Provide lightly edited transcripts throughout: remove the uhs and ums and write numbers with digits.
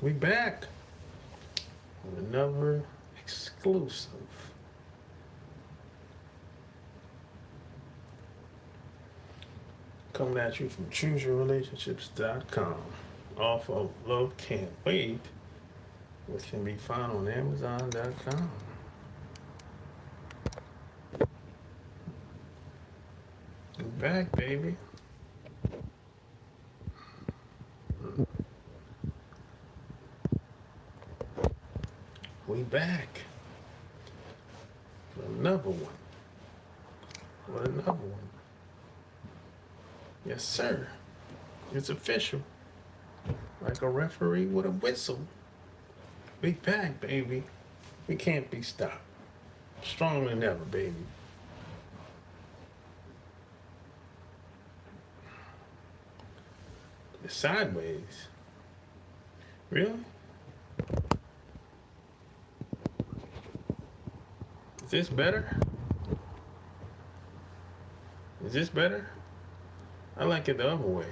We back with another exclusive. Coming at you from ChooseYourRelationships.com. Off of Love Can't Wait, which can be found on Amazon.com. We back, baby. We back with another one. With another one. Yes, sir. It's official. Like a referee with a whistle. We back, baby. We can't be stopped. Stronger than ever, baby. It's sideways. Really? Is this better? Is this better? I like it the other way.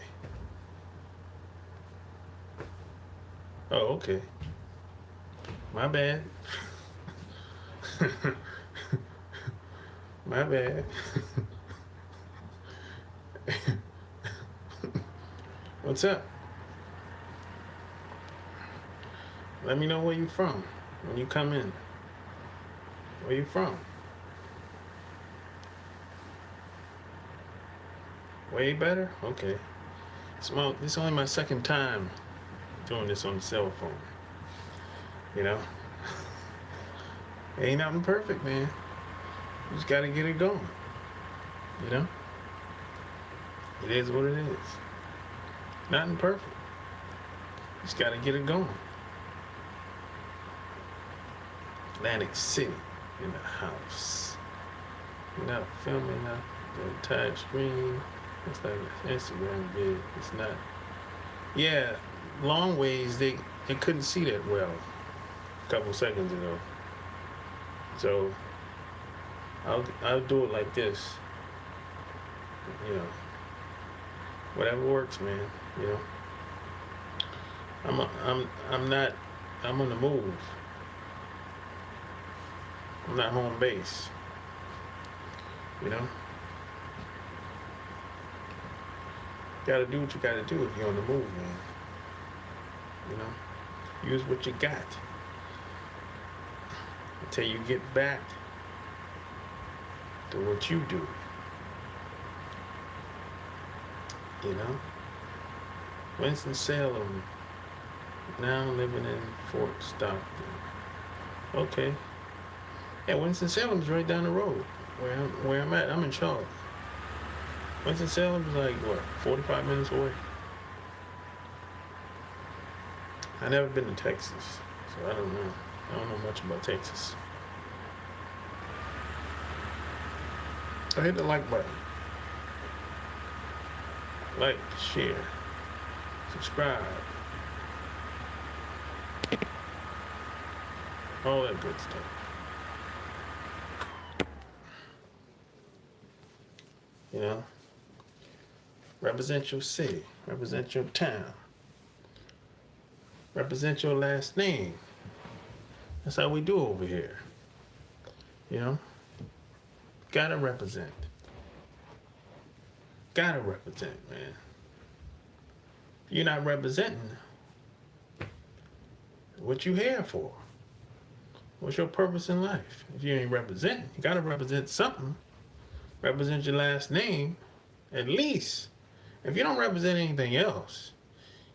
Oh, okay. My bad. My bad. What's up? Let me know where you from when you come in. Where you from? Way better? Okay. This is only my second time doing this on the cell phone. You know? Ain't nothing perfect, man. You just gotta get it going. You know? It is what it is. Nothing perfect. Just gotta get it going. Atlantic City in the house. You're not filming up the entire screen. It's like an Instagram vid. It's not. Yeah, long ways they couldn't see that well a couple seconds ago. So I'll do it like this. You know, whatever works, man. You know, I'm not. I'm on the move. I'm not home base. You know, gotta do what you gotta do if you're on the move, man. You know, use what you got until you get back to what you do. You know, Winston-Salem, now living in Fort Stockton. Okay. Yeah, Winston-Salem's right down the road where I'm at. I'm in Charlotte. Winston-Salem's like, what, 45 minutes away? I never been to Texas, so I don't know. I don't know much about Texas. So hit the like button. Like, share, subscribe. All that good stuff. You know? Represent your city. Represent your town. Represent your last name. That's how we do over here. You know? Gotta represent. Gotta represent, man. If you're not representing, what you here for? What's your purpose in life? If you ain't representing, you gotta represent something. Represent your last name, at least. If you don't represent anything else,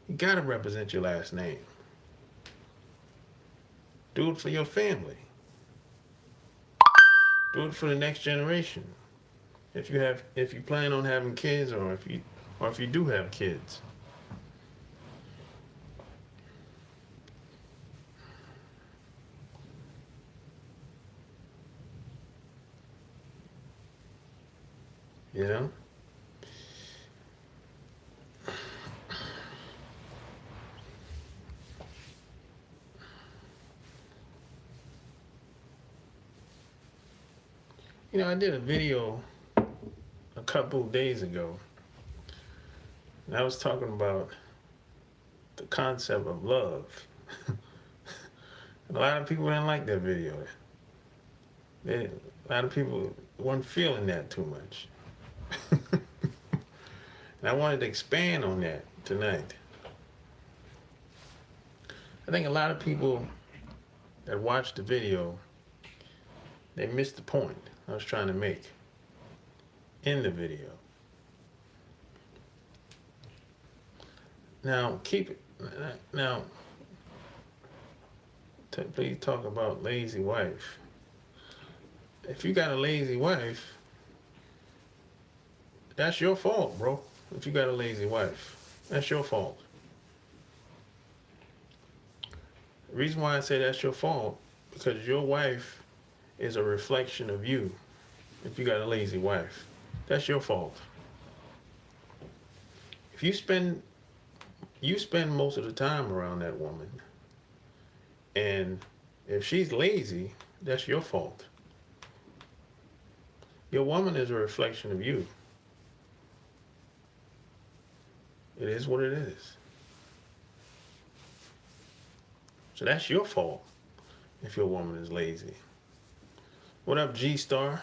you gotta represent your last name. Do it for your family. Do it for the next generation. If you plan on having kids, or if you do have kids. You know? You know, I did a video a couple days ago, and I was talking about the concept of love. And a lot of people didn't like that video. A lot of people weren't feeling that too much. And I wanted to expand on that tonight. I think a lot of people that watched the video, they missed the point I was trying to make in the video. Now, keep it. Now, please talk about lazy wife. If you got a lazy wife, that's your fault, bro. If you got a lazy wife, that's your fault. The reason why I say that's your fault, because your wife is a reflection of you. If you got a lazy wife, that's your fault. If you spend most of the time around that woman, and if she's lazy, that's your fault. Your woman is a reflection of you. It is what it is. So that's your fault if your woman is lazy. What up, G-Star?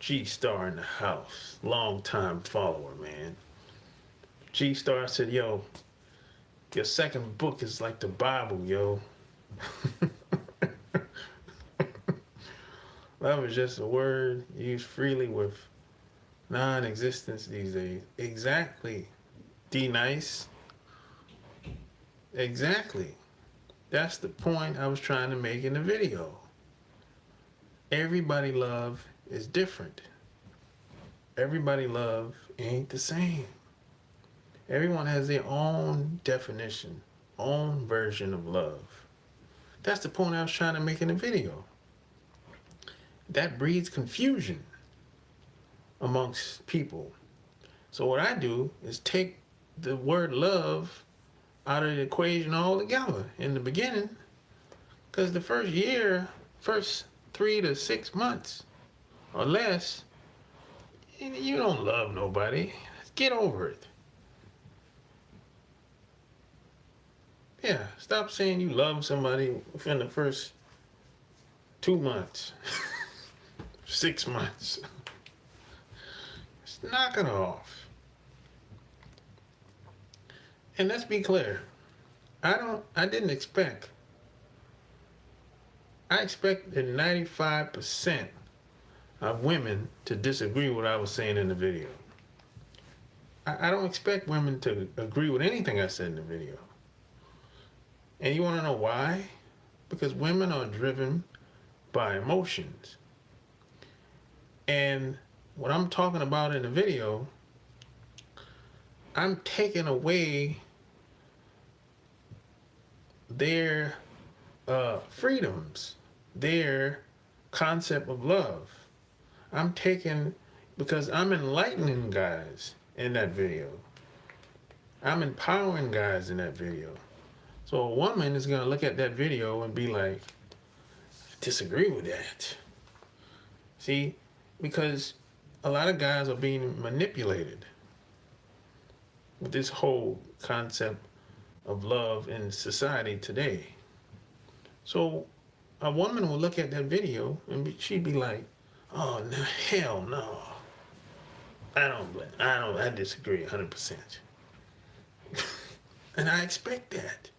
G-Star in the house. Long time follower, man. G-Star said, yo, your second book is like the Bible, yo. Love is just a word used freely with non-existence these days. Exactly. D-Nice. Exactly. That's the point I was trying to make in the video. Everybody love is different. Everybody love ain't the same. Everyone has their own definition, own version of love. That's the point I was trying to make in the video. That breeds confusion amongst people. So what I do is take the word love out of the equation altogether in the beginning, because the first 3 to 6 months or less, you don't love nobody. Get over it. Yeah, stop saying you love somebody within the first 2 months, 6 months. Just knock it off. And let's be clear. I expected 95% of women to disagree with what I was saying in the video. I don't expect women to agree with anything I said in the video. And you want to know why? Because women are driven by emotions. And what I'm talking about in the video, I'm taking away their freedoms, their concept of love. Because I'm enlightening guys in that video. I'm empowering guys in that video. So a woman is going to look at that video and be like, I disagree with that. See, because a lot of guys are being manipulated with this whole concept of love in society today. So a woman will look at that video and she'd be like, oh, no, hell no. I disagree 100%. And I expect that.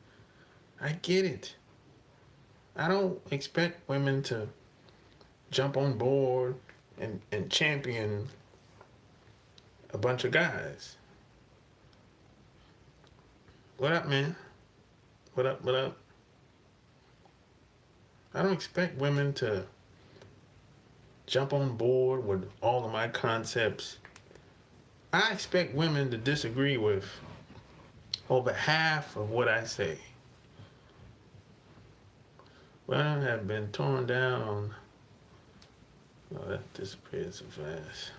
I get it. I don't expect women to jump on board and champion a bunch of guys. What up, man? What up, what up? I don't expect women to jump on board with all of my concepts. I expect women to disagree with over half of what I say. Women have been torn down on. Oh, that disappeared so fast.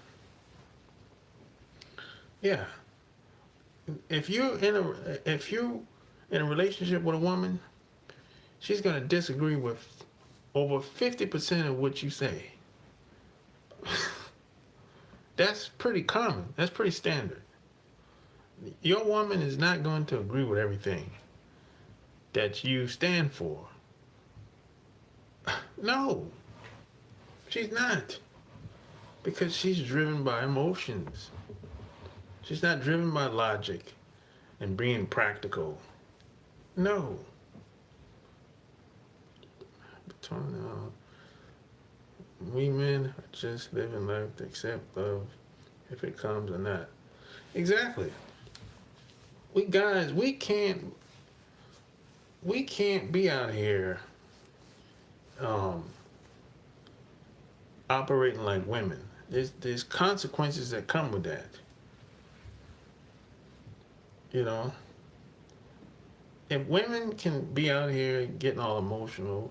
Yeah. If you're in a relationship with a woman, she's gonna disagree with over 50% of what you say. That's pretty common. That's pretty standard. Your woman is not going to agree with everything that you stand for. No, she's not. Because she's driven by emotions. She's not driven by logic and being practical. No. We men are just living life to accept love if it comes or not. Exactly. We guys, we can't be out here um, operating like women. There's consequences that come with that. You know, if women can be out here getting all emotional,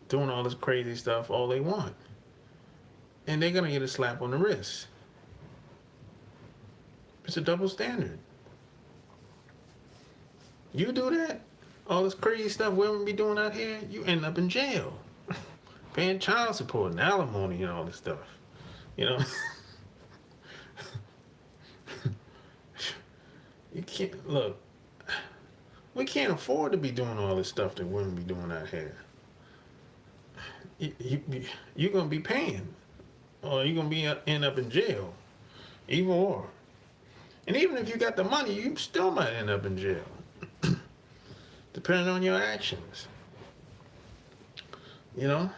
doing all this crazy stuff, all they want, and they're gonna get a slap on the wrist. It's a double standard. You do that, all this crazy stuff women be doing out here, you end up in jail, paying child support and alimony and all this stuff. You know, you can't look. We can't afford to be doing all this stuff that women be doing out here. You're gonna be paying, or you're gonna be end up in jail, either or. And even if you got the money, you still might end up in jail, depending on your actions. You know.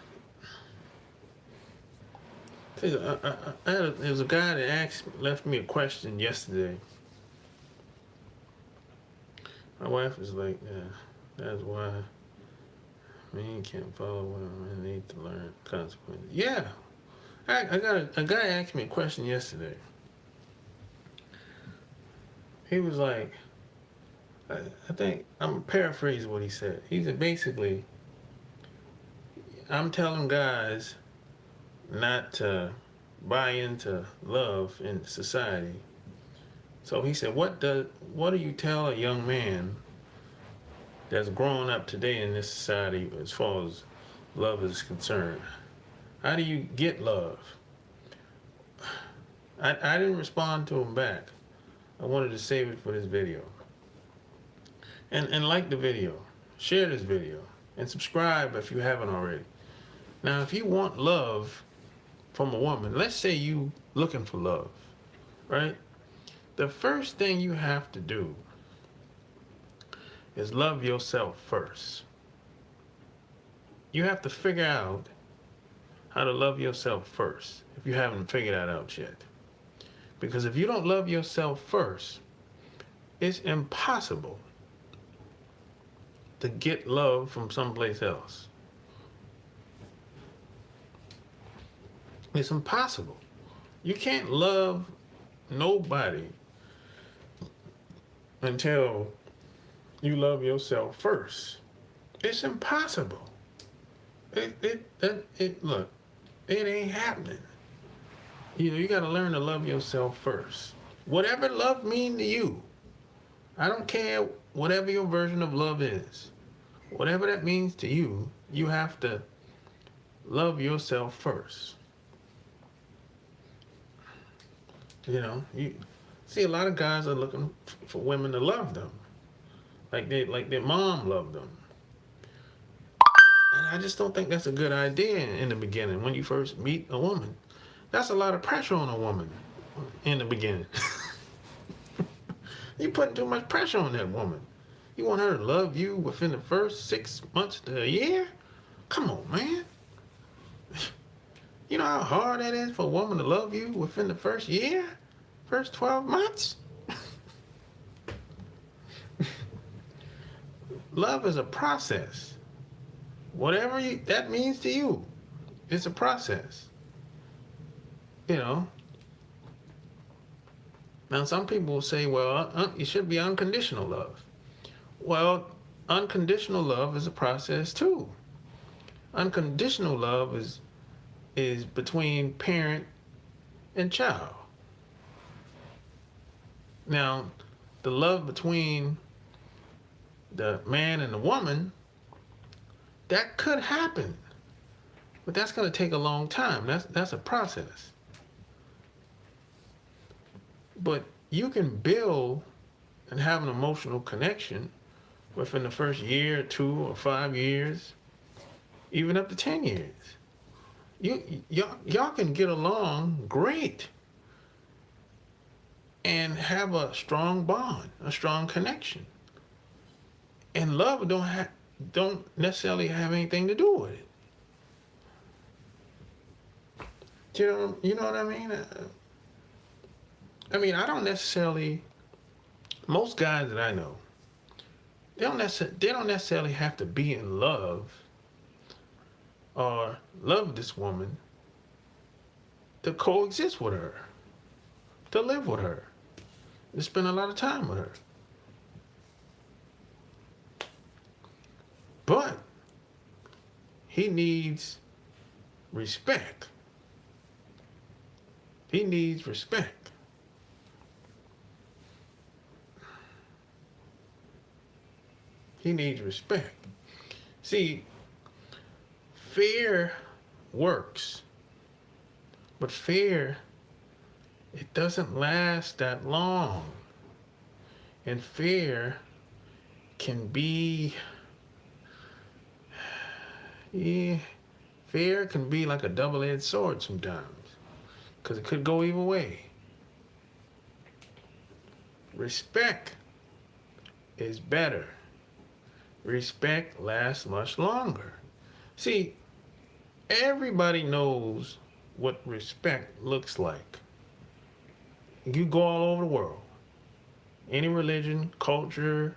There was a guy that left me a question yesterday. My wife was like, "Yeah, that's why men can't follow women. Men need to learn consequences." Yeah, I got a guy asked me a question yesterday. He was like, I think I'm paraphrasing what he said. He said basically, I'm telling guys not to buy into love in society. So he said, what do you tell a young man that's growing up today in this society as far as love is concerned? How do you get love? I didn't respond to him back. I wanted to save it for this video. And like the video, share this video, and subscribe if you haven't already. Now, if you want love from a woman, let's say you looking for love, right? The first thing you have to do is love yourself first. You have to figure out how to love yourself first if you haven't figured that out yet. Because if you don't love yourself first, it's impossible to get love from someplace else. It's impossible. You can't love nobody until you love yourself first. It's impossible. Look, it ain't happening. You got to learn to love yourself first. Whatever love means to you, I don't care whatever your version of love is. Whatever that means to you, you have to love yourself first. You know, you see a lot of guys are looking for women to love them, like their mom loved them. And I just don't think that's a good idea in the beginning when you first meet a woman. That's a lot of pressure on a woman in the beginning. You're putting too much pressure on that woman. You want her to love you within the first 6 months to a year? Come on, man. You know how hard that is for a woman to love you within the first year? First 12 months? Love is a process. Whatever that means to you, it's a process. You know. Now, some people will say, well, it should be unconditional love. Well, unconditional love is a process too. Unconditional love is between parent and child. Now, the love between the man and the woman, that could happen, but that's going to take a long time. That's a process. But you can build and have an emotional connection within the first year, 2 or 5 years, even up to 10 years. Y'all can get along great and have a strong bond, a strong connection. And love don't necessarily have anything to do with it. You know what I mean? I mean, I don't necessarily. Most guys that I know, they don't necessarily have to be in love or love this woman to coexist with her, to live with her, to spend a lot of time with her. But he needs respect. He needs respect. He needs respect. See, fear works, but fear, it doesn't last that long. And fear can be, yeah, fear can be like a double-edged sword sometimes, because it could go either way. Respect is better. Respect lasts much longer. See, everybody knows what respect looks like. You go all over the world, any religion, culture.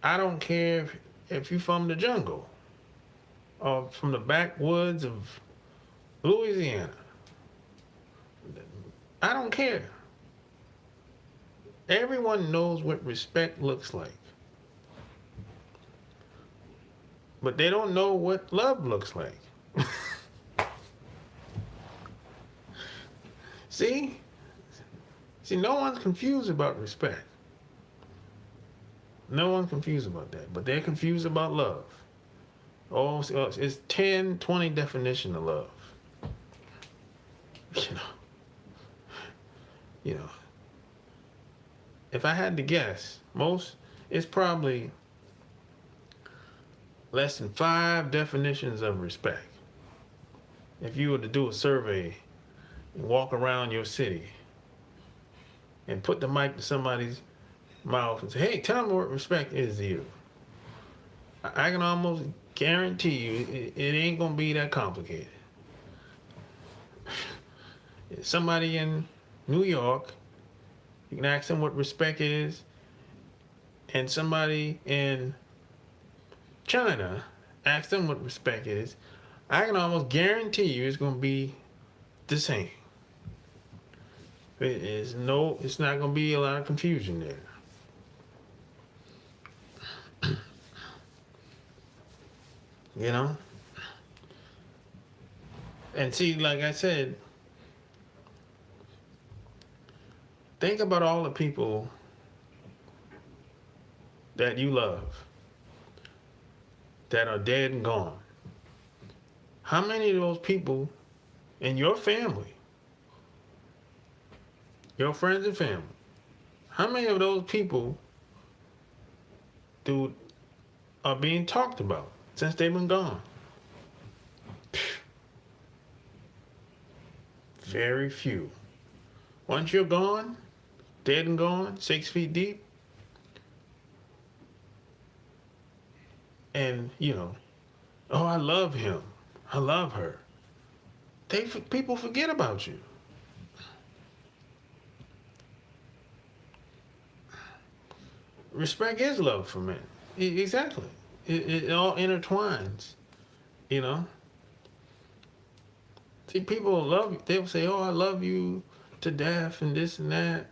I don't care if you're from the jungle or from the backwoods of Louisiana. I don't care. Everyone knows what respect looks like. But they don't know what love looks like. See? See, no one's confused about respect. No one's confused about that. But they're confused about love. Oh, it's 10, 20 definition of love. You know. You know. If I had to guess, it's probably less than 5 definitions of respect. If you were to do a survey and walk around your city and put the mic to somebody's mouth and say, hey, tell me what respect is to you. I can almost guarantee you it ain't gonna be that complicated. Somebody in New York, you can ask them what respect is, and somebody in China, ask them what respect is. I can almost guarantee you it's gonna be the same. It's not gonna be a lot of confusion there. You know? And see, like I said, think about all the people that you love that are dead and gone. How many of those people in your family, your friends and family, how many of those people are being talked about since they've been gone? Very few. Once you're gone, dead and gone, 6 feet deep, and oh, I love him, I love her, people forget about you. Respect is love for men. Exactly. It all intertwines, you know. See, people love you. They'll say, oh, I love you to death and this and that.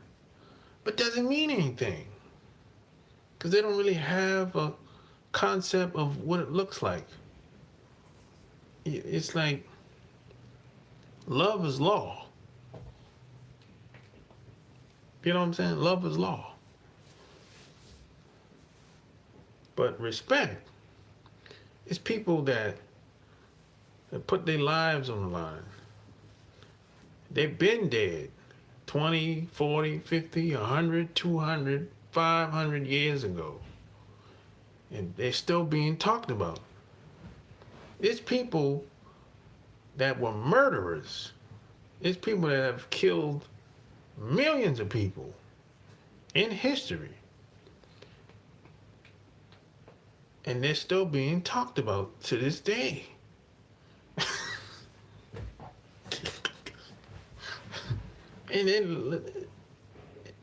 But doesn't mean anything. Because they don't really have a concept of what it looks like. It's like love is law. You know what I'm saying? Love is law. But respect is people that put their lives on the line. They've been dead 20, 40, 50, 100, 200, 500 years ago. and they're still being talked about. It's people that were murderers. It's people that have killed millions of people in history. And they're still being talked about to this day.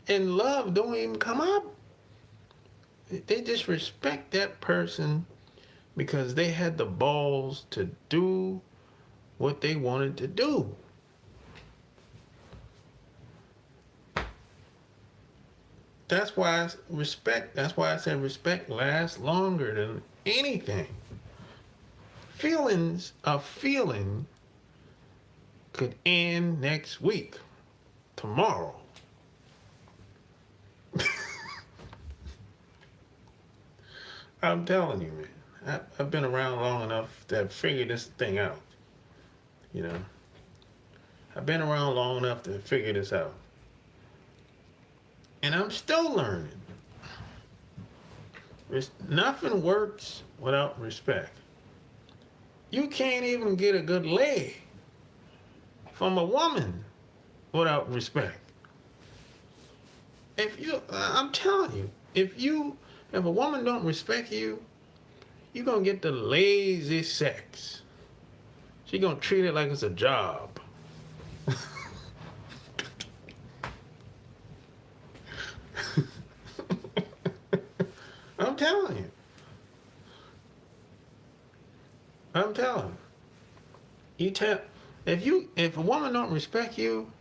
And love don't even come up. They just respect that person because they had the balls to do what they wanted to do. That's why I said respect lasts longer than anything. A feeling could end next week, tomorrow. I'm telling you, man. I've been around long enough to figure this thing out. You know, I've been around long enough to figure this out. And I'm still learning. Nothing works without respect. You can't even get a good lay from a woman without respect. I'm telling you, if a woman don't respect you, you're gonna get the lazy sex. She gonna treat it like it's a job. I'm telling you. I'm telling you. If a woman don't respect you,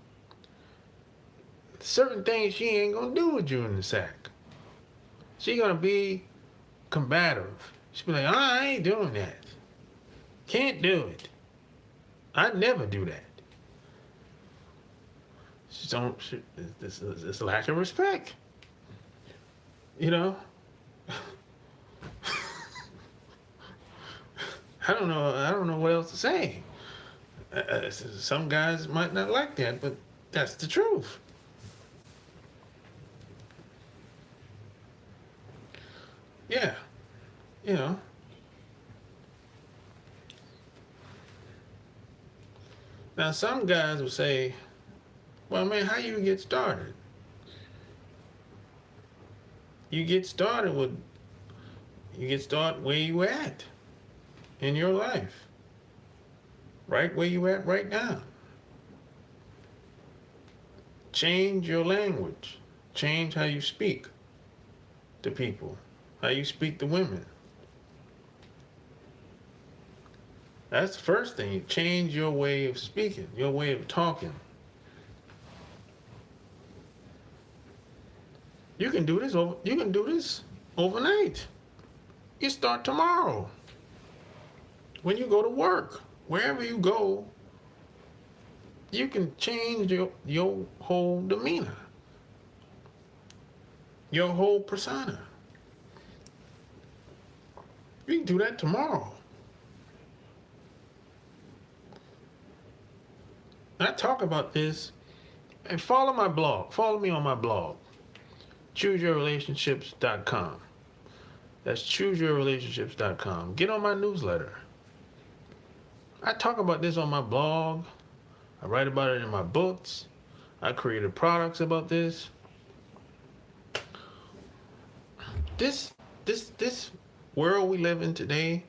certain things she ain't gonna do with you in the sack. She gonna be combative. She be like, I ain't doing that. Can't do it. I'd never do that. It's lack of respect. You know? I don't know what else to say. Some guys might not like that, but that's the truth. Yeah, you know. Now some guys will say, well, man, how you get started? You get started where you at in your life. Right where you at right now. Change your language. Change how you speak to people, how you speak to women. That's the first thing. You change your way of speaking, your way of talking. You can do this overnight. You start tomorrow. When you go to work, wherever you go, you can change your whole demeanor, your whole persona. You can do that tomorrow. I talk about this, and follow my blog. Follow me on my blog, chooseyourrelationships.com. That's chooseyourrelationships.com. Get on my newsletter. I talk about this on my blog. I write about it in my books. I created products about this. This world we live in today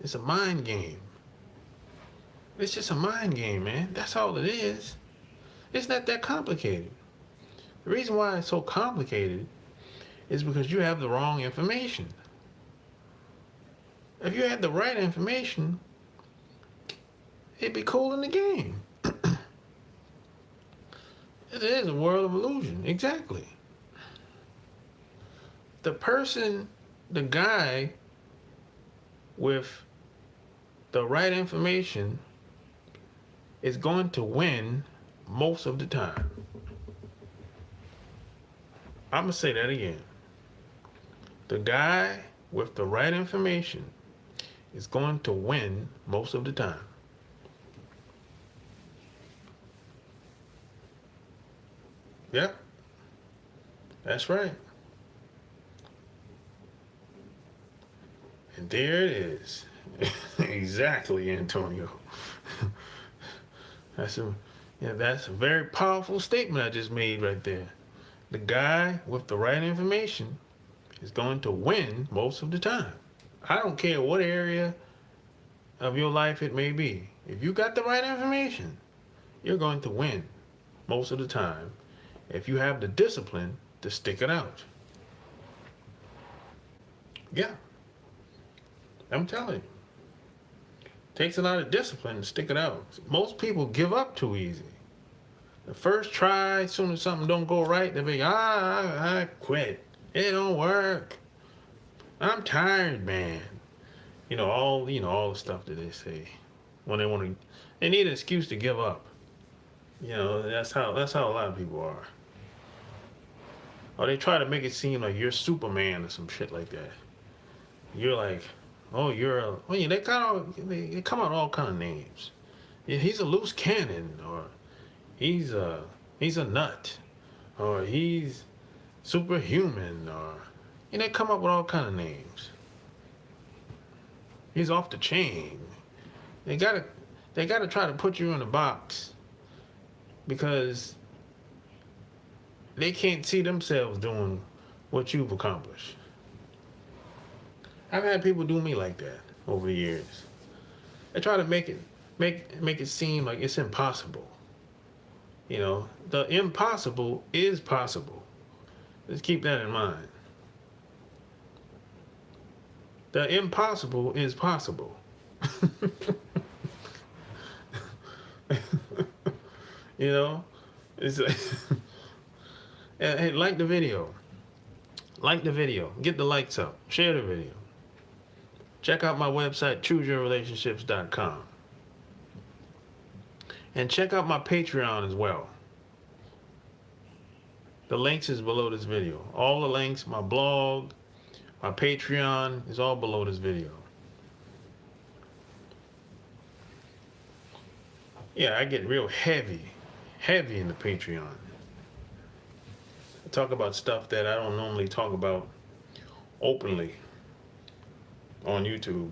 is a mind game. It's just a mind game, man. That's all it is. It's not that complicated. The reason why it's so complicated is because you have the wrong information. If you had the right information, it'd be cool in the game. It is a world of illusion. Exactly. The guy with the right information is going to win most of the time. I'm going to say that again. The guy with the right information is going to win most of the time. Yep. That's right. And there it is. Exactly, Antonio. That's a that's a very powerful statement I just made right there. The guy with the right information is going to win most of the time. I don't care what area of your life it may be. If you got the right information, you're going to win most of the time if you have the discipline to stick it out. Yeah, I'm telling you. Takes a lot of discipline to stick it out. Most people give up too easy. The first try, as soon as something don't go right, they be, I quit. It don't work. I'm tired, man. All the stuff that they say when they need an excuse to give up. That's how a lot of people are. Or they try to make it seem like you're Superman or some shit like that. You're like, oh, yeah, they come out all kind of names. Yeah, he's a loose cannon, or he's a nut, or he's superhuman, or they come up with all kind of names. He's off the chain. They gotta try to put you in a box because they can't see themselves doing what you've accomplished. I've had people do me like that over the years. They try to make it seem like it's impossible. The impossible is possible. Let's keep that in mind. The impossible is possible. It's like, hey, like the video. Like the video. Get the likes up. Share the video. Check out my website, chooseyourrelationships.com. And check out my Patreon as well. The links is below this video. All the links, my blog, my Patreon is all below this video. Yeah, I get real heavy in the Patreon. I talk about stuff that I don't normally talk about openly on YouTube.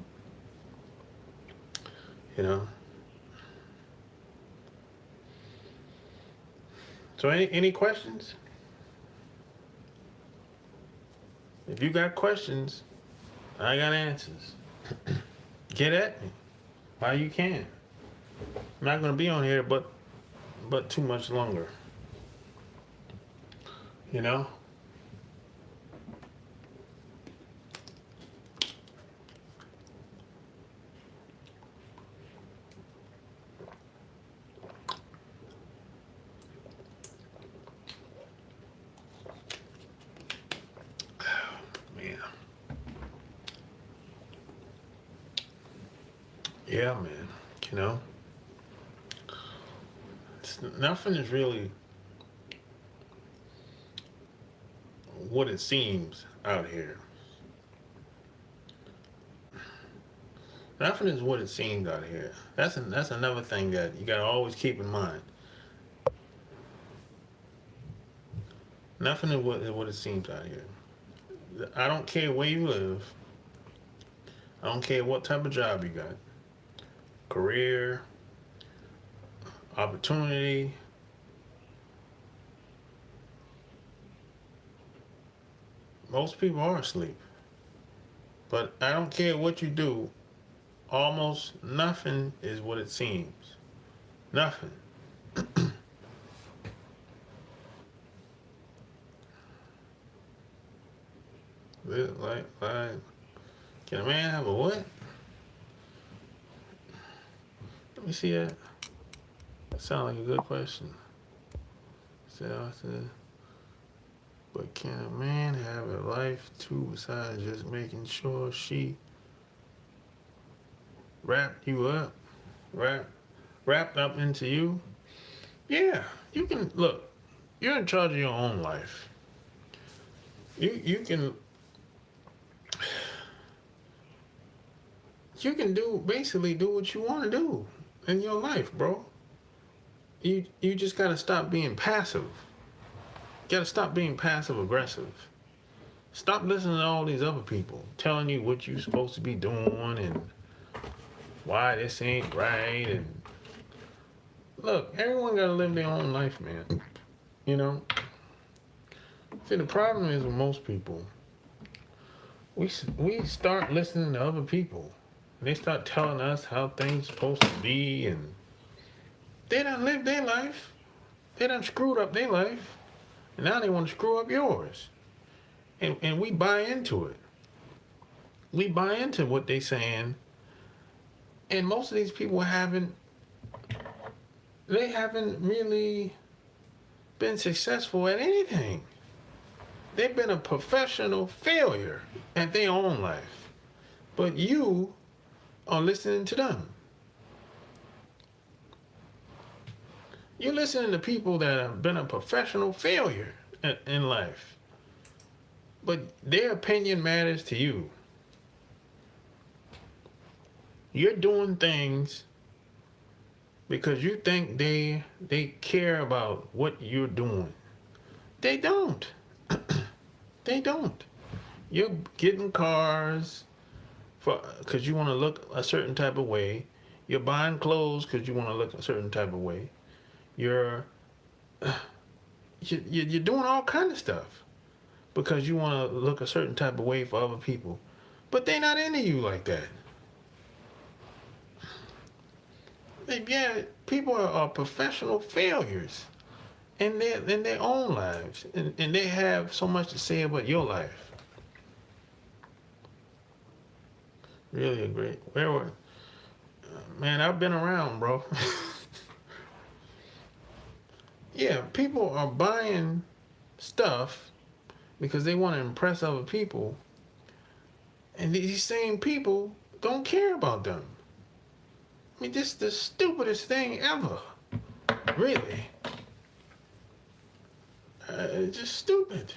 So any questions? If you got questions, I got answers. Get at me while you can. I'm not gonna be on here but too much longer. Man. Yeah, man. Nothing is really what it seems out here. Nothing is what it seems out here. That's another thing that you gotta always keep in mind. Nothing is what it seems out here. I don't care where you live. I don't care what type of job you got. Career, opportunity. Most people are asleep. But I don't care what you do. Almost nothing is what it seems. Nothing. like, can a man have a what? Let me see that. That sounds like a good question. So I said, but can a man have a life too besides just making sure she wrapped you up, wrapped up into you? Yeah, you can. Look, you're in charge of your own life. You can basically do what you want to do in your life, bro. You just gotta stop being passive. You gotta stop being passive aggressive. Stop listening to all these other people telling you what you're supposed to be doing and why this ain't right. And look, everyone gotta live their own life, man. You know. See, the problem is with most people, we start listening to other people. And they start telling us how things supposed to be, and they done lived their life. They done screwed up their life, and now they want to screw up yours. And we buy into it. We buy into what they saying, and most of these people they haven't really been successful at anything. They've been a professional failure at their own life. But you are listening to them. You're listening to people that have been a professional failure in life. But their opinion matters to you. You're doing things because you think they care about what you're doing. They don't. They don't. You're getting cars because you want to look a certain type of way. You're buying clothes because you want to look a certain type of way. You're doing all kind of stuff because you want to look a certain type of way for other people. But they're not into you like that. Yeah, people are professional failures in their own lives, and they have so much to say about your life. Really agree. Man, I've been around, bro. Yeah, people are buying stuff because they want to impress other people, and these same people don't care about them. I mean, this is the stupidest thing ever. Really. It's just stupid.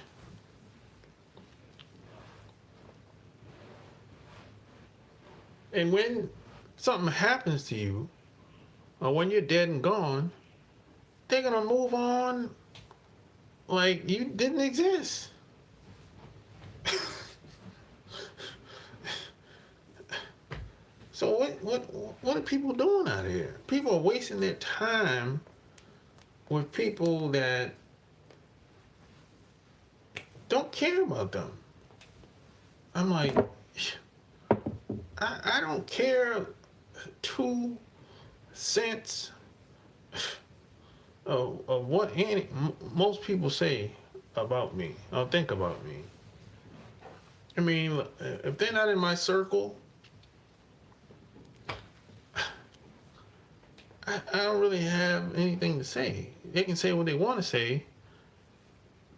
And when something happens to you, or when you're dead and gone, they're gonna move on like you didn't exist. So what are people doing out here? People are wasting their time with people that don't care about them. I'm like, I don't care 2 cents of what most people say about me or think about me. I mean, if they're not in my circle, I don't really have anything to say. They can say what they want to say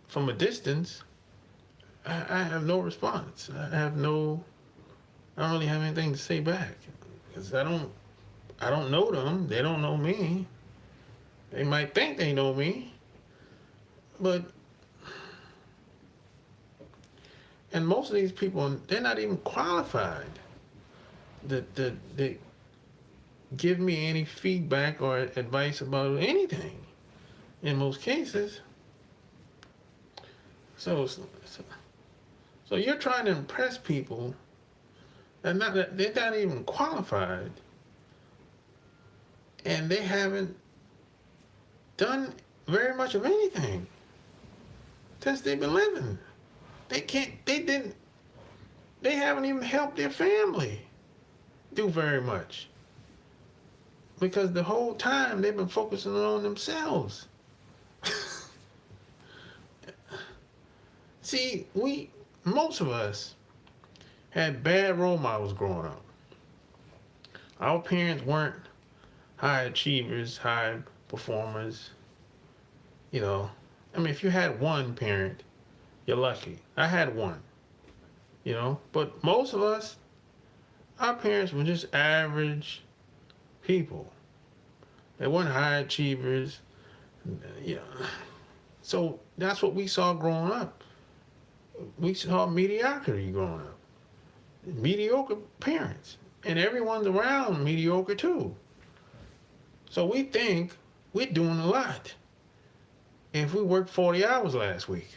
from a distance. I have no response. I don't really have anything to say back because I don't know them. They don't know me. They might think they know me, but and most of these people, they're not even qualified that give me any feedback or advice about anything in most cases. So you're trying to impress people they're not even qualified, and they haven't done very much of anything since they've been living. They haven't even helped their family do very much. Because the whole time they've been focusing on themselves. See, most of us had bad role models growing up. Our parents weren't high achievers, high performers. You know, I mean, if you had one parent, you're lucky. I had one, you know, but most of us, our parents were just average people. They weren't high achievers. You know. So that's what we saw growing up. We saw mediocrity growing up. Mediocre parents. And everyone's around mediocre too. So we think we're doing a lot. If we worked 40 hours last week.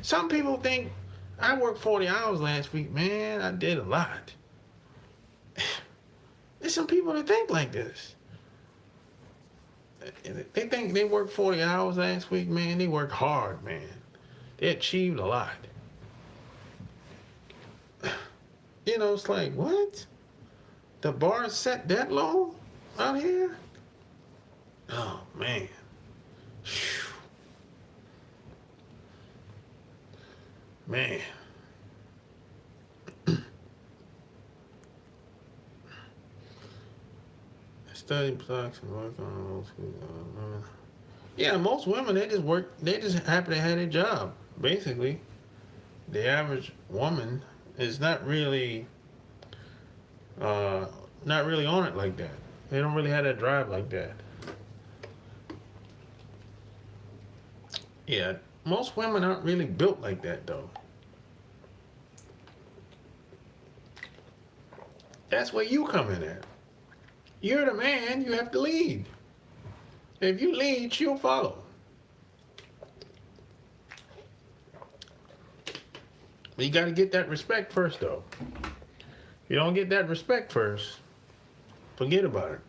Some people think I worked 40 hours last week. Man, I did a lot. There's some people that think like this. They think they worked 40 hours last week. Man, they worked hard, man. They achieved a lot. You know, it's like, what? The bar is set that low out here? Oh, man. Whew. Man. Study blocks and work on those women. Yeah, most women, they just work, they just happy to have their job, basically. The average woman is uh, not really on it like that. They don't really have that drive like that. Yeah, most women aren't really built like that, though. That's where you come in at. You're the man, you have to lead. If you lead, she'll follow. But you got to get that respect first, though. If you don't get that respect first, forget about it.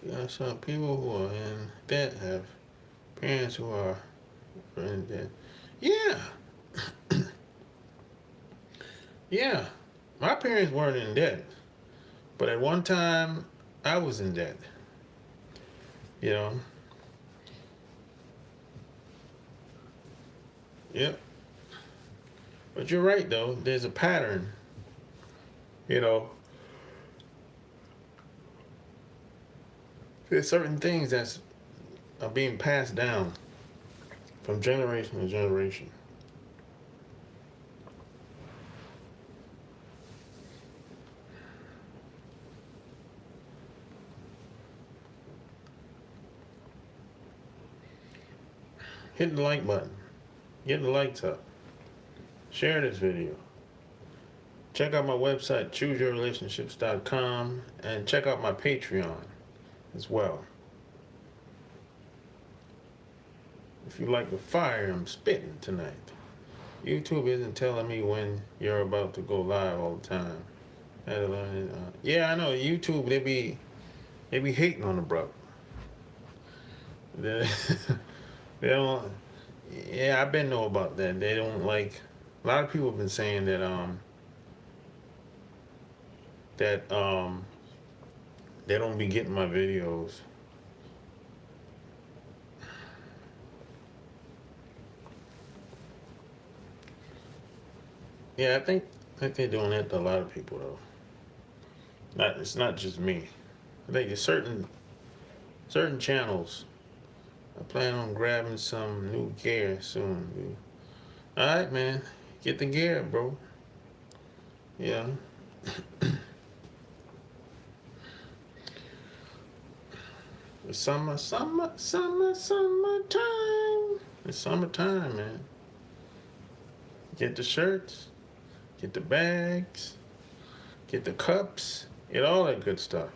Yeah, some people who are in debt have parents who are in debt. Yeah, yeah. My parents weren't in debt, but at one time I was in debt. You know. Yep. But you're right though. There's a pattern. You know. There's certain things that's are being passed down from generation to generation. Hit the like button. Get the likes up. Share this video. Check out my website, chooseyourrelationships.com, and check out my Patreon as well. If you like the fire I'm spitting tonight. YouTube isn't telling me when you're about to go live all the time. Yeah, I know YouTube. They be hating on the brother. They, they don't. Yeah, I've been know about that. They don't like. A lot of people have been saying that they don't be getting my videos. Yeah, I think they're doing that to a lot of people though. It's not just me. I think it's certain channels. I plan on grabbing some new gear soon. All right, man, get the gear, bro. Yeah. It's summertime. It's summertime, man. Get the shirts, get the bags, get the cups, get all that good stuff.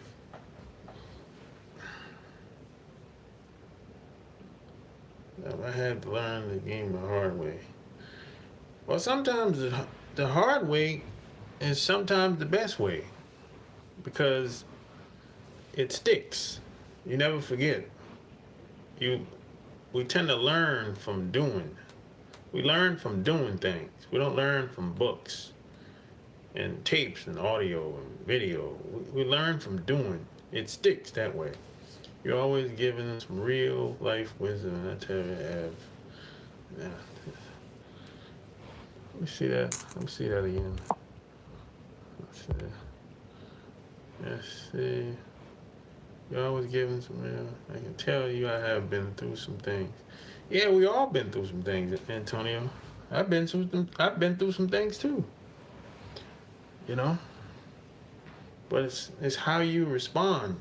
I had to learn the game the hard way. Well, sometimes the hard way is sometimes the best way because it sticks. You never forget. We tend to learn from doing. We learn from doing things. We don't learn from books and tapes and audio and video. We learn from doing. It sticks that way. You're always giving some real life wisdom, and I tell you, yeah. Let me see that. Let me see that again. Let's see. Let's see. You're always giving some real. I can tell you, I have been through some things. Yeah, we all been through some things, Antonio. I've been through some things too. You know. But it's how you respond.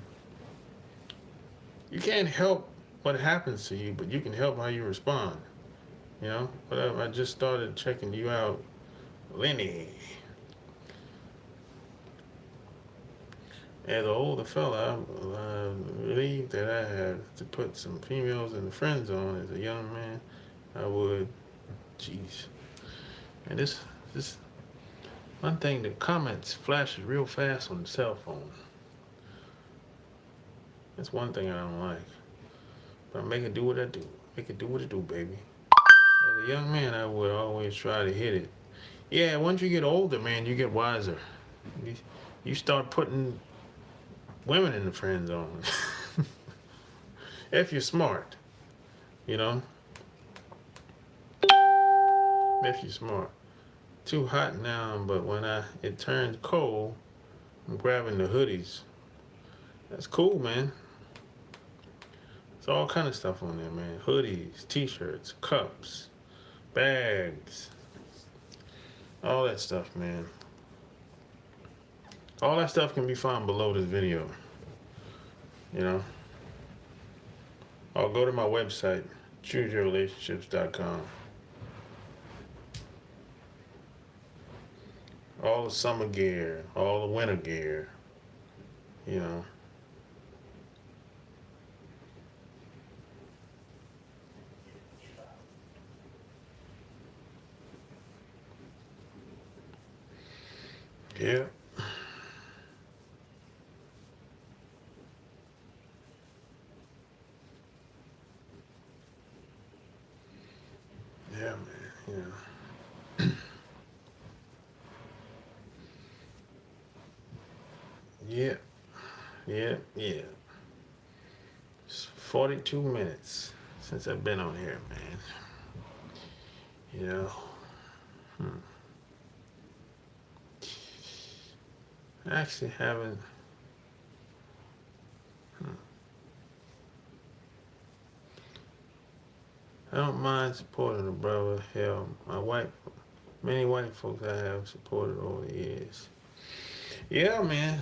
You can't help what happens to you, but you can help how you respond. You know, whatever. I just started checking you out, Lenny. As an older fella, I believe that I have to put some females in the friend zone as a young man, I would. Jeez. And this one thing, the comments flashes real fast on the cell phone. That's one thing I don't like. But make it do what I do. Make it do what it do, baby. As a young man, I would always try to hit it. Yeah, once you get older, man, you get wiser. You, you start putting women in the friend zone. If you're smart, you know? If you're smart. Too hot now, but when it turns cold, I'm grabbing the hoodies. That's cool, man. It's all kind of stuff on there, man. Hoodies, t-shirts, cups, bags, all that stuff, man. All that stuff can be found below this video, you know. Or go to my website, chooseyourrelationships.com. All the summer gear, all the winter gear, you know. Yeah. Yeah, man, you know. Yeah, yeah. It's 42 minutes since I've been on here, man. You know. I actually haven't. I don't mind supporting a brother. Hell, many white folks I have supported over the years. Yeah, man.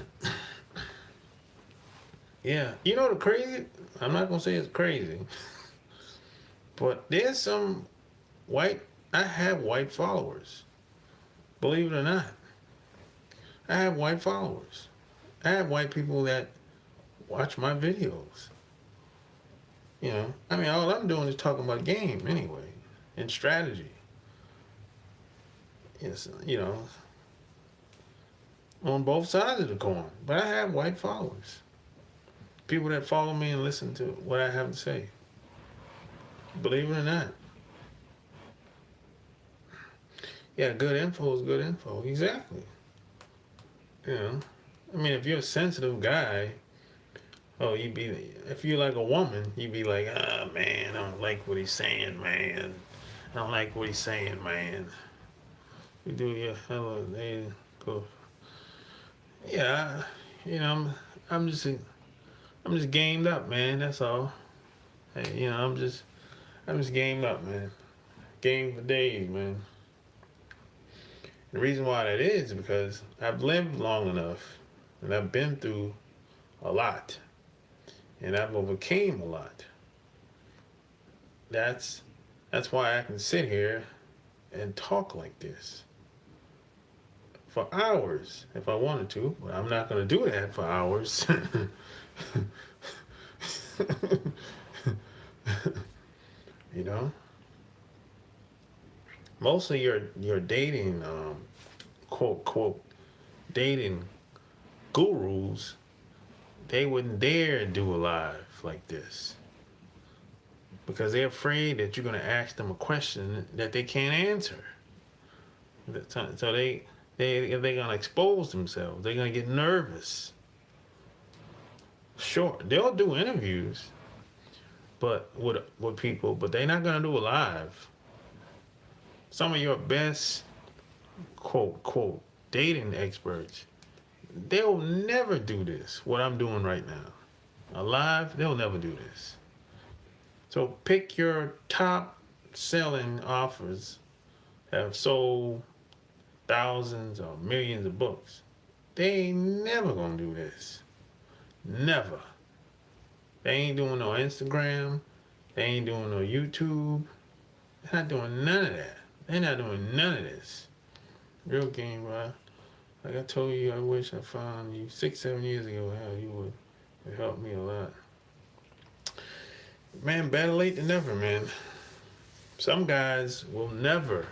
Yeah. You know the crazy? I'm not gonna say it's crazy, but there's some I have white followers. Believe it or not. I have white followers. I have white people that watch my videos. You know, I mean, all I'm doing is talking about game anyway, and strategy. Yes, you know, on both sides of the coin. But I have white followers, people that follow me and listen to what I have to say. Believe it or not. Yeah, good info is good info. Exactly. You know, I mean, if you're a sensitive guy, oh, if you're like a woman, you'd be like, ah, man, I don't like what he's saying, man. I don't like what he's saying, man. You do your hello, they go. Yeah, you know, I'm just, I'm just gamed up, man. That's all. Hey, you know, I'm just gamed up, man. Game for days, man. The reason why that is because I've lived long enough, and I've been through a lot, and I've overcame a lot. That's that's why I can sit here and talk like this for hours if I wanted to, but I'm not going to do that for hours. You know, most of your dating, quote dating gurus, they wouldn't dare do a live like this because they're afraid that you're going to ask them a question that they can't answer. So they're going to expose themselves. They're going to get nervous. Sure, they'll do interviews, but with people, but they're not going to do a live. Some of your best quote dating experts, they'll never do this. What I'm doing right now, alive, they'll never do this. So pick your top selling offers that have sold thousands or millions of books. They ain't never gonna do this. Never. They ain't doing no Instagram. They ain't doing no YouTube. They're not doing none of that. They're not doing none of this. Real game, bro. Like I told you, I wish I found you 6, 7 years ago. Hell, you would have helped me a lot. Man, better late than never, man. Some guys will never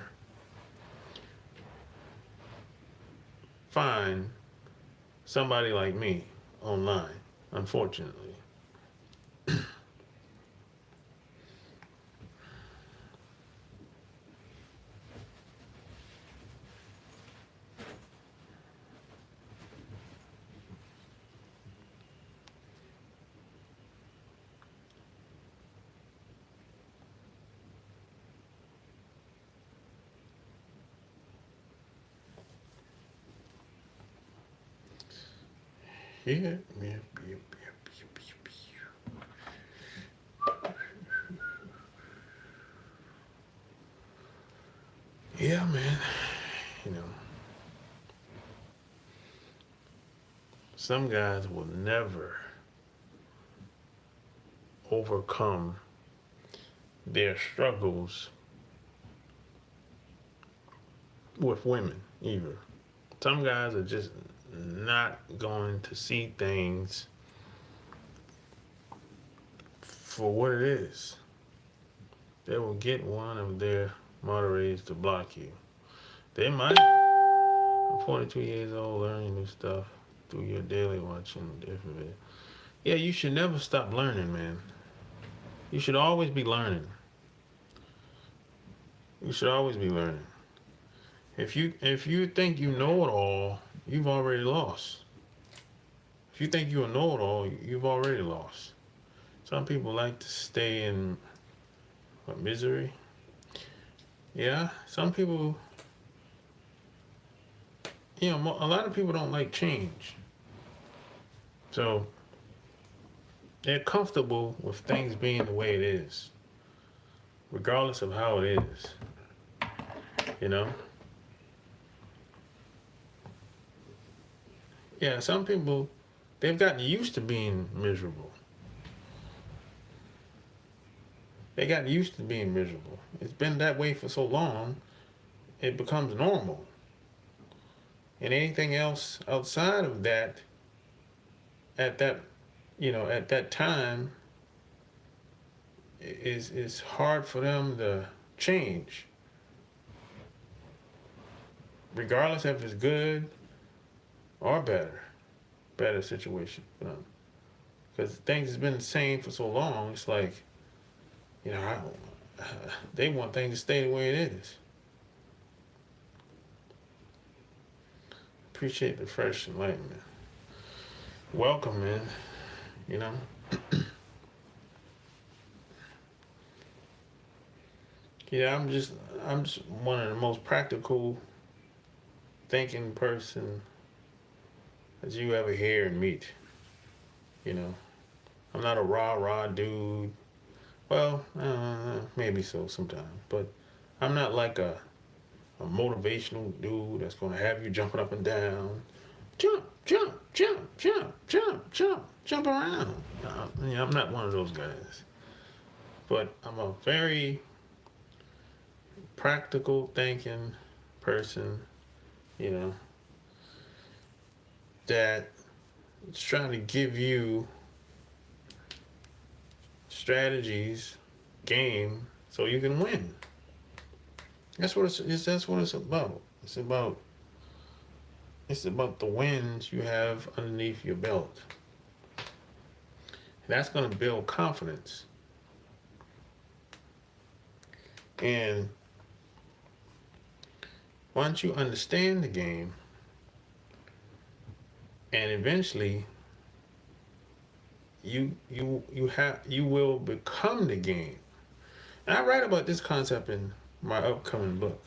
find somebody like me online, unfortunately. Yeah, yeah, yeah, yeah, yeah. Yeah, man. You know, some guys will never overcome their struggles with women either. Some guys are just not going to see things for what it is. They will get one of their moderators to block you. They might. I'm 42 years old, learning new stuff through your daily watching different videos. Yeah, you should never stop learning, man. You should always be learning. You should always be learning. If you think you know it all, you've already lost. If you think you know it all, you've already lost. Some people like to stay in misery. Yeah, some people, a lot of people don't like change. So they're comfortable with things being the way it is, regardless of how it is. You know? Yeah, some people, they've gotten used to being miserable. They got used to being miserable. It's been that way for so long, it becomes normal. And anything else outside of that, at that, at that time, is hard for them to change, regardless if it's good or better situation for them. Because things has been the same for so long. It's like, they want things to stay the way it is. Appreciate the fresh enlightenment. Welcome, man. You know. Yeah, I'm just one of the most practical thinking person that you ever hear and meet. You know, I'm not a rah dude. Well, maybe so sometimes, but I'm not like a motivational dude that's gonna have you jumping up and down, jump, jump, jump, jump, jump, jump, jump around. I'm not one of those guys. But I'm a very practical thinking person, you know, that is trying to give you strategies, game, so you can win. That's what that's what it's about. It's about the wins you have underneath your belt. That's going to build confidence. And once you understand the game, and eventually you will become the game. And I write about this concept in my upcoming book.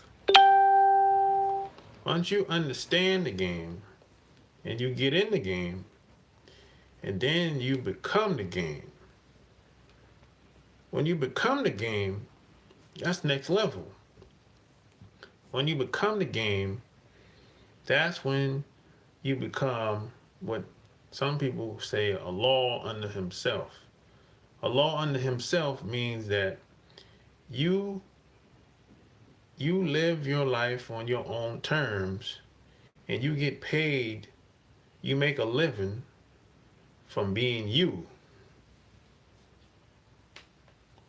Once you understand the game and you get in the game, and then you become the game. When you become the game, that's next level. When you become the game, that's when you become what some people say a law unto himself. A law unto himself means that you live your life on your own terms, and you get paid, you make a living from being you.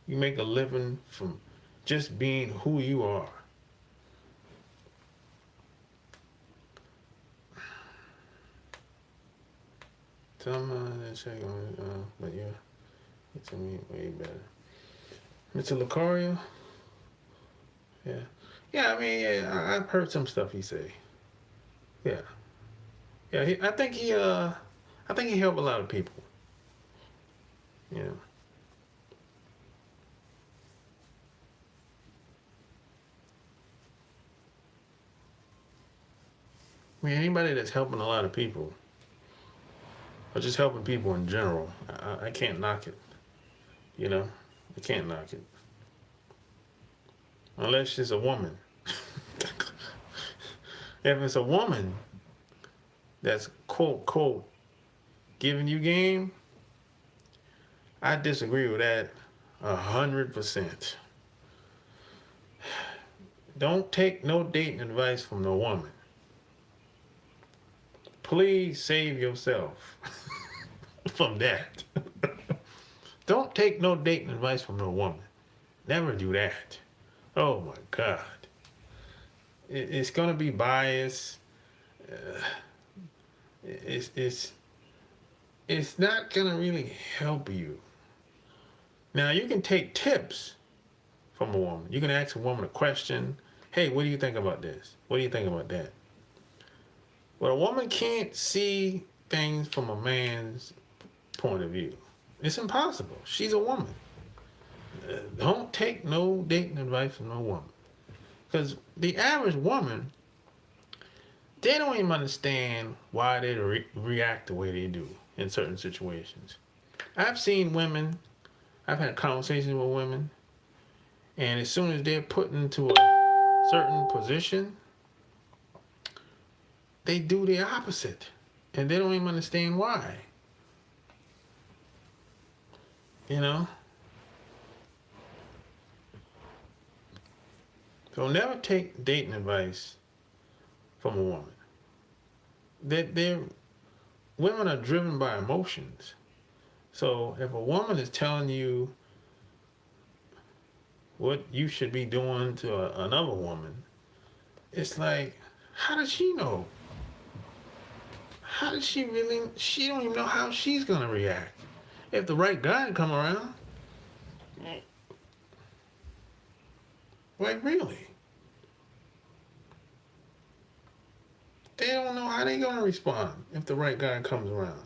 You make a living from just being who you are. Someone that check on but yeah, it's me way better. Mr. Lucario, yeah, yeah. I mean, yeah, I've heard some stuff he say. Yeah, yeah. I think he helped a lot of people. You know, I mean, anybody that's helping a lot of people, or just helping people in general, I can't knock it. You know, I can't knock it unless she's a woman. If it's a woman that's quote quote giving you game, I disagree with that 100%. Don't take no dating advice from no woman. Please save yourself from that. Don't take no dating advice from no woman. Never do that. Oh my God. It's gonna be biased. Uh, it's it's not gonna really help you. Now you can take tips from a woman. You can ask a woman a question. Hey, what do you think about this? What do you think about that? But a woman can't see things from a man's point of view. It's impossible. She's a woman. Don't take no dating advice from no woman. Because the average woman, they don't even understand why they react the way they do in certain situations. I've seen women, I've had conversations with women, and as soon as they're put into a certain position, they do the opposite. And they don't even understand why. You know? So never take dating advice from a woman. They're women are driven by emotions. So if a woman is telling you what you should be doing to another woman, it's like, how does she know? How does she really? She don't even know how she's gonna react. If the right guy come around, like really, they don't know how they gonna respond if the right guy comes around.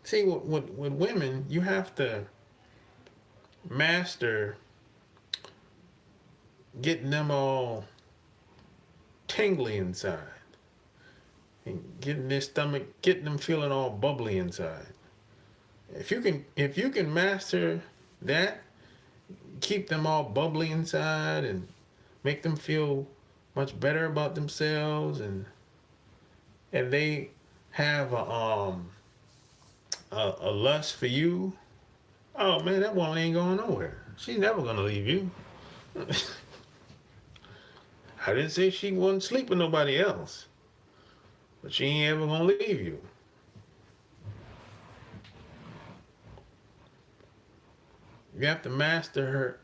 See, with women, you have to master getting them all tingly inside, and getting their stomach, getting them feeling all bubbly inside. If you can master that, keep them all bubbly inside and make them feel much better about themselves, and they have a lust for you. Oh man, that woman ain't going nowhere. She's never gonna leave you. I didn't say she wouldn't sleep with nobody else, but she ain't ever gonna leave you. You have to master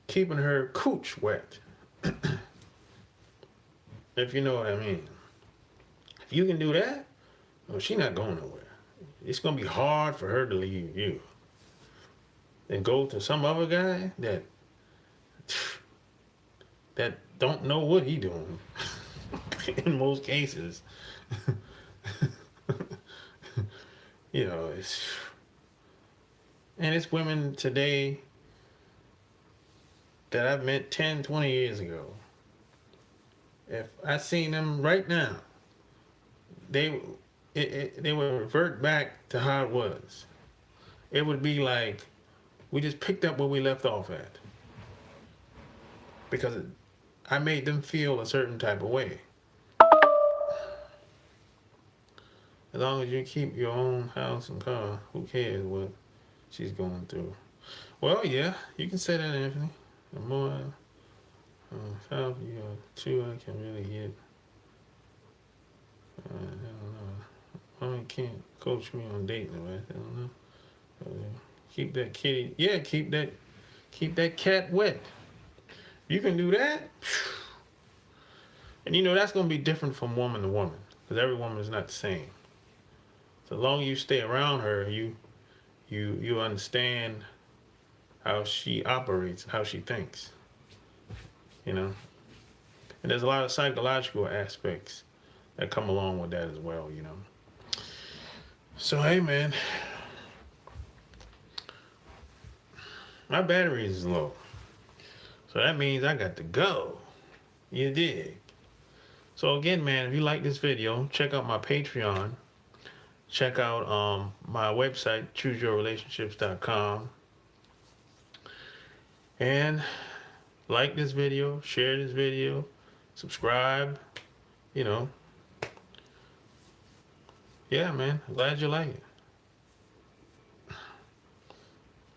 keeping her cooch wet, if you know what I mean. If you can do that, well, she's not going nowhere. It's gonna be hard for her to leave you and go to some other guy that don't know what he doing in most cases. You know, it's women today that I've met 10, 20 years ago. If I seen them right now, they they would revert back to how it was. It would be like we just picked up where we left off at, because I made them feel a certain type of way. As long as you keep your own house and car, who cares what she's going through? Well, yeah, you can say that, Anthony. The more south you go, two I can really get. I don't know. Women can't coach me on dating, right? I don't know. Keep that kitty. Yeah, keep that cat wet. You can do that. And you know that's gonna be different from woman to woman, because every woman is not the same. So long you stay around her, you understand how she operates, how she thinks. You know, and there's a lot of psychological aspects that come along with that as well. You know. So hey, man, my battery is low, so that means I got to go. You dig? So again, man, if you like this video, check out my Patreon. Check out my website, chooseyourrelationships.com. And like this video, share this video, subscribe. You know, yeah, man, I'm glad you like it.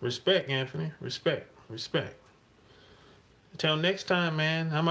Respect, Anthony. Respect. Until next time, man.